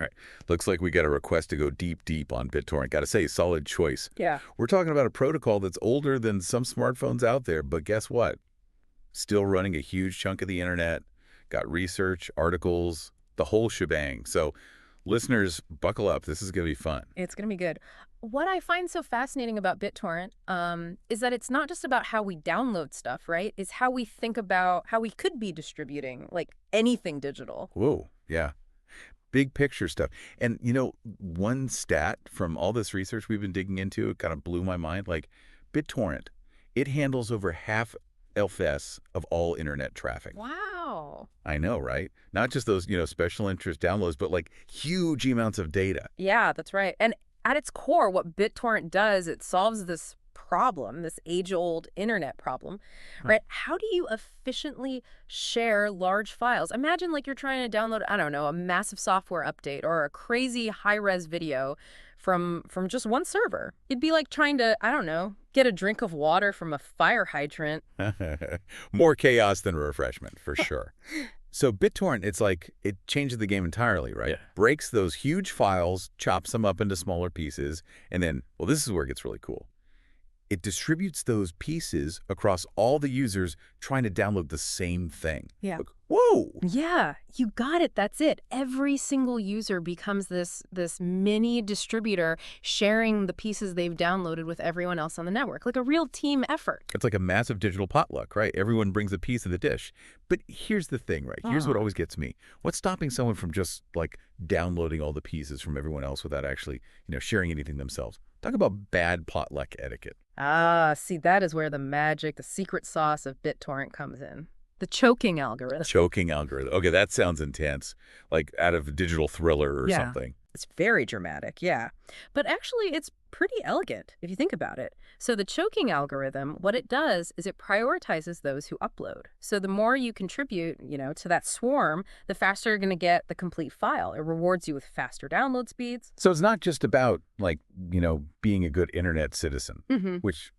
All right. Looks like we got a request to go deep, deep on BitTorrent. Got to say, solid choice. Yeah. We're talking about a protocol that's older than some smartphones out there, but guess what? Still running a huge chunk of the internet, got research, articles, the whole shebang. So listeners, buckle up. This is going to be fun. It's going to be good. What I find so fascinating about BitTorrent is that it's not just about how we download stuff, right? It's how we think about how we could be distributing, like, anything digital. Whoa. Yeah. Big picture stuff. And, one stat from all this research we've been digging into, it kind of blew my mind. Like, BitTorrent, it handles over half LFS of all internet traffic. Wow. I know, right? Not just those, special interest downloads, but like huge amounts of data. Yeah, that's right. And at its core, what BitTorrent does, it solves this problem, this age-old internet problem, right? How do you efficiently share large files? Imagine like you're trying to download, I don't know, a massive software update or a crazy high-res video from just one server. It'd be like trying to, I don't know, get a drink of water from a fire hydrant. More chaos than refreshment, for sure. So BitTorrent, it's like it changes the game entirely, right? Yeah. Breaks those huge files, chops them up into smaller pieces, and then, well, this is where it gets really cool. It distributes those pieces across all the users trying to download the same thing. Yeah. Like, whoa! Yeah, you got it. That's it. Every single user becomes this mini distributor sharing the pieces they've downloaded with everyone else on the network, like a real team effort. It's like a massive digital potluck, right? Everyone brings a piece of the dish. But here's the thing, right? Here's what always gets me. What's stopping someone from just, like, downloading all the pieces from everyone else without actually, sharing anything themselves? Talk about bad potluck etiquette. Ah, see, that is where the magic, the secret sauce of BitTorrent comes in. The choking algorithm. Choking algorithm. Okay, that sounds intense. Like out of a digital thriller or something. It's very dramatic, yeah. But actually, it's pretty elegant, if you think about it. So the choking algorithm, what it does is it prioritizes those who upload. So the more you contribute, to that swarm, the faster you're going to get the complete file. It rewards you with faster download speeds. So it's not just about, like, being a good internet citizen, which,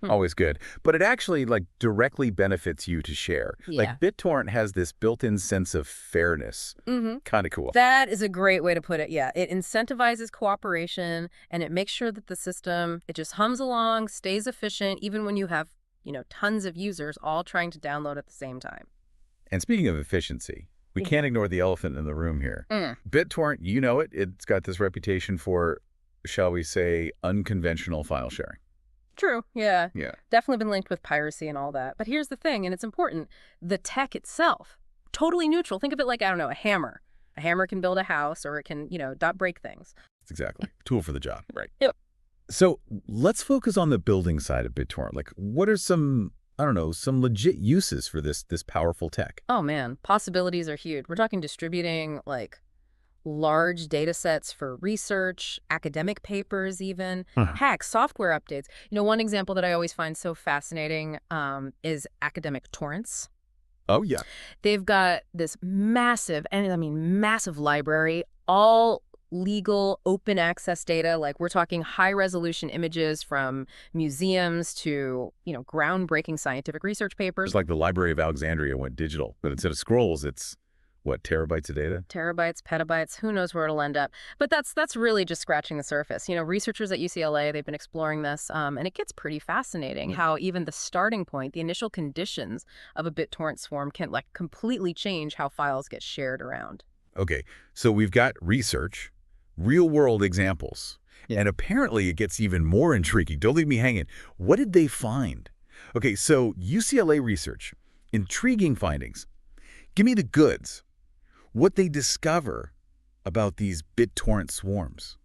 always good. But it actually, like, directly benefits you to share. Yeah. Like, BitTorrent has this built-in sense of fairness. Kind of cool. That is a great way to put it, yeah. It incentivizes cooperation, and it makes sure that the system, it just hums along, stays efficient, even when you have, tons of users all trying to download at the same time. And speaking of efficiency, we can't ignore the elephant in the room here. BitTorrent, you know it. It's got this reputation for, shall we say, unconventional file sharing. True, yeah. Yeah. Definitely been linked with piracy and all that. But here's the thing, and it's important. The tech itself, totally neutral. Think of it like, I don't know, a hammer. A hammer can build a house, or it can, not break things. That's exactly. Tool for the job. Right. Yep. So let's focus on the building side of BitTorrent. Like, what are some legit uses for this powerful tech? Oh, man. Possibilities are huge. We're talking distributing, like, large data sets for research, academic papers even, heck, software updates. One example that I always find so fascinating is academic torrents. Oh, yeah. They've got this massive, and I mean massive library, all legal open access data. Like, we're talking high resolution images from museums to, groundbreaking scientific research papers. It's like the Library of Alexandria went digital, but instead of scrolls, it's what, terabytes of data? Terabytes, petabytes, who knows where it'll end up. But that's really just scratching the surface. Researchers at UCLA, they've been exploring this, and it gets pretty fascinating how even the starting point, the initial conditions of a BitTorrent swarm can, like, completely change how files get shared around. Okay, so we've got research, real-world examples, and apparently it gets even more intriguing. Don't leave me hanging. What did they find? Okay, so UCLA research, intriguing findings. Give me the goods. What they discover about these BitTorrent swarms.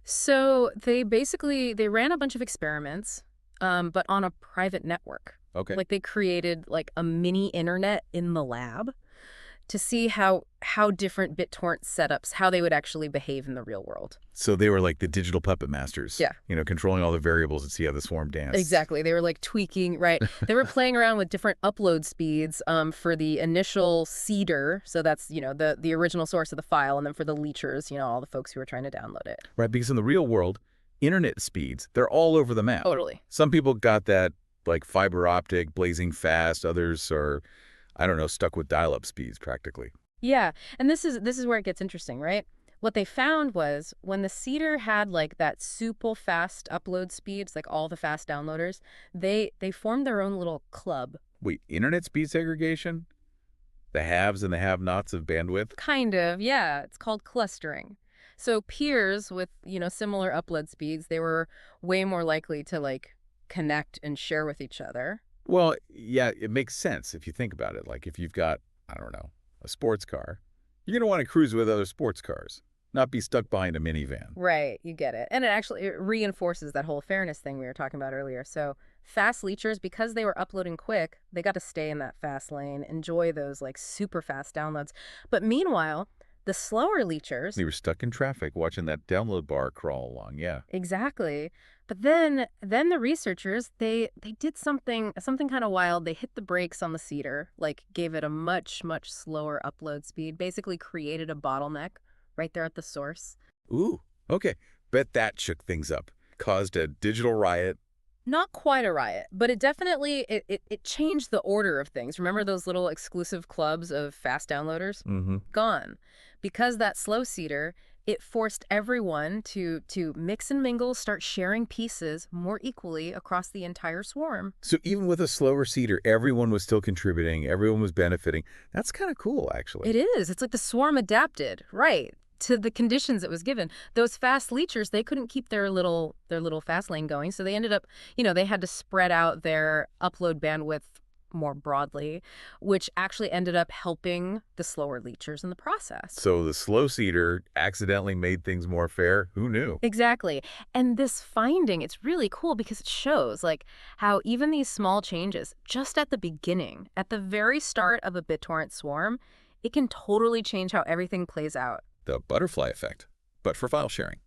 So they ran a bunch of experiments, but on a private network. Okay. Like, they created, like, a mini internet in the lab to see how different BitTorrent setups, how they would actually behave in the real world. So they were like the digital puppet masters. Yeah. Controlling all the variables to see how the swarm danced. Exactly. They were, like, tweaking, right? They were playing around with different upload speeds for the initial seeder. So that's, the original source of the file. And then for the leechers, all the folks who were trying to download it. Right, because in the real world, internet speeds, they're all over the map. Totally. Some people got that, like, fiber optic, blazing fast. Others are, I don't know, stuck with dial-up speeds practically. Yeah, and this is where it gets interesting, right? What they found was when the seeder had like that super fast upload speeds, like all the fast downloaders, they formed their own little club. Wait, internet speed segregation? The haves and the have-nots of bandwidth? Kind of, yeah. It's called clustering. So peers with, similar upload speeds, they were way more likely to like connect and share with each other. Well, yeah, it makes sense if you think about it. Like if you've got, I don't know, a sports car, you're going to want to cruise with other sports cars, not be stuck behind a minivan. Right, you get it. And it reinforces that whole fairness thing we were talking about earlier. So fast leechers, because they were uploading quick, they got to stay in that fast lane, enjoy those like super fast downloads. But meanwhile, the slower leechers, They were stuck in traffic watching that download bar crawl along, yeah. exactly. But then the researchers, they did something kind of wild. They hit the brakes on the seeder, like gave it a much, much slower upload speed, basically created a bottleneck right there at the source. Ooh, okay. Bet that shook things up. Caused a digital riot. Not quite a riot, but it definitely it changed the order of things. Remember those little exclusive clubs of fast downloaders? Mm-hmm. Gone. Because that slow seeder, it forced everyone to mix and mingle, start sharing pieces more equally across the entire swarm. So even with a slower seeder, everyone was still contributing. Everyone was benefiting. That's kind of cool, actually. It is. It's like the swarm adapted, right, to the conditions it was given. Those fast leechers, they couldn't keep their little fast lane going, so they ended up, they had to spread out their upload bandwidth more broadly, which actually ended up helping the slower leechers in the process. So the slow seeder accidentally made things more fair. Who knew? Exactly. And this finding, it's really cool because it shows like how even these small changes, just at the beginning, at the very start of a BitTorrent swarm, it can totally change how everything plays out. The butterfly effect, but for file sharing.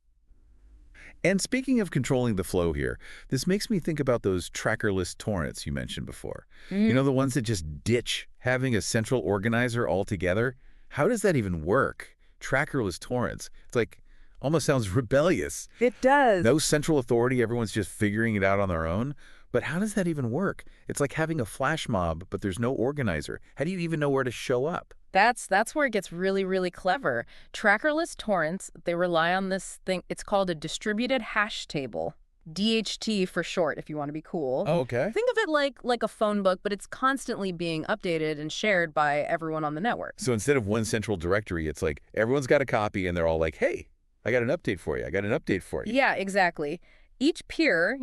And speaking of controlling the flow here, this makes me think about those trackerless torrents you mentioned before. You know, the ones that just ditch having a central organizer altogether? How does that even work? Trackerless torrents. It's like, almost sounds rebellious. It does. No central authority, everyone's just figuring it out on their own. But how does that even work? It's like having a flash mob, but there's no organizer. How do you even know where to show up? That's where it gets really, really clever. Trackerless torrents, they rely on this thing. It's called a distributed hash table. DHT for short, if you want to be cool. Oh, okay. Think of it like a phone book, but it's constantly being updated and shared by everyone on the network. So instead of one central directory, it's like everyone's got a copy and they're all like, hey, I got an update for you. I got an update for you. Yeah, exactly. Each peer,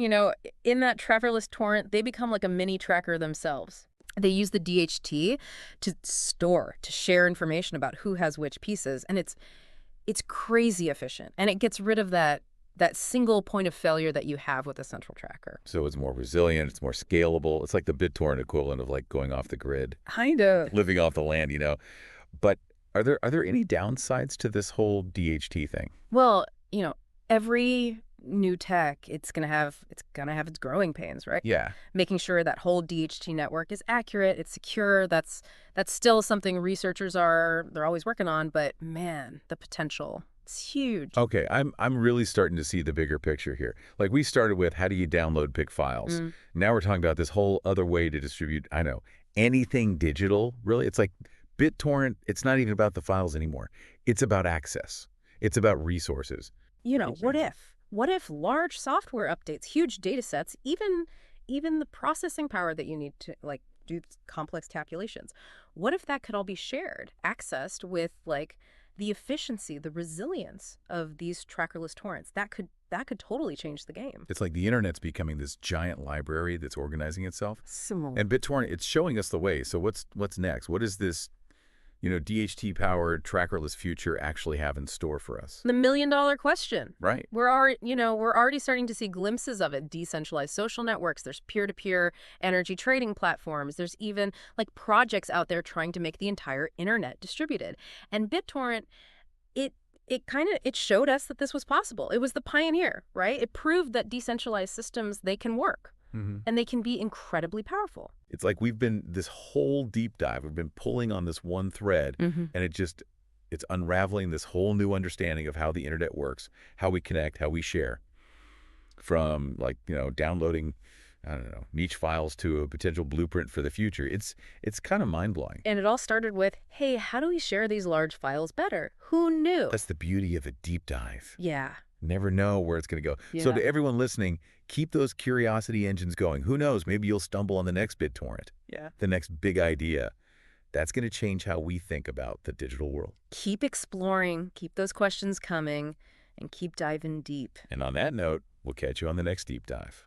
in that trackerless torrent, they become like a mini tracker themselves. They use the DHT to share information about who has which pieces, and it's crazy efficient, and it gets rid of that single point of failure that you have with a central tracker. So it's more resilient, it's more scalable. It's like the BitTorrent equivalent of like going off the grid, Kind of. living off the land, But are there any downsides to this whole DHT thing? Well, every new tech, it's gonna have its growing pains, right? Yeah. Making sure that whole DHT network is accurate, it's secure. That's still something researchers they're always working on. But man, the potential, it's huge. Okay, I'm really starting to see the bigger picture here. Like we started with how do you download PIC files? Now we're talking about this whole other way to distribute, I know, anything digital, really. It's like BitTorrent, it's not even about the files anymore. It's about access. It's about resources. What if large software updates, huge data sets, even the processing power that you need to like do complex calculations, what if that could all be shared, accessed with like the efficiency, the resilience of these trackerless torrents? That could totally change the game. It's like the internet's becoming this giant library that's organizing itself. Similar. And BitTorrent, it's showing us the way. So what's next? What is this, DHT-powered trackerless future actually have in store for us? The million-dollar question. Right. We're already starting to see glimpses of it. Decentralized social networks. There's peer-to-peer energy trading platforms. There's even like projects out there trying to make the entire internet distributed. And BitTorrent, it showed us that this was possible. It was the pioneer, right? It proved that decentralized systems, they can work. And they can be incredibly powerful. It's like we've been this whole deep dive. We've been pulling on this one thread, and it's unraveling this whole new understanding of how the internet works, how we connect, how we share. From like, downloading I don't know, niche files to a potential blueprint for the future. It's kind of mind-blowing. And it all started with, hey, how do we share these large files better? Who knew? That's the beauty of a deep dive. Yeah. Never know where it's going to go. So Yeah. to everyone listening, keep those curiosity engines going. Who knows? Maybe you'll stumble on the next BitTorrent, Yeah. the next big idea. That's going to change how we think about the digital world. Keep exploring, keep those questions coming, and keep diving deep. And on that note, we'll catch you on the next deep dive.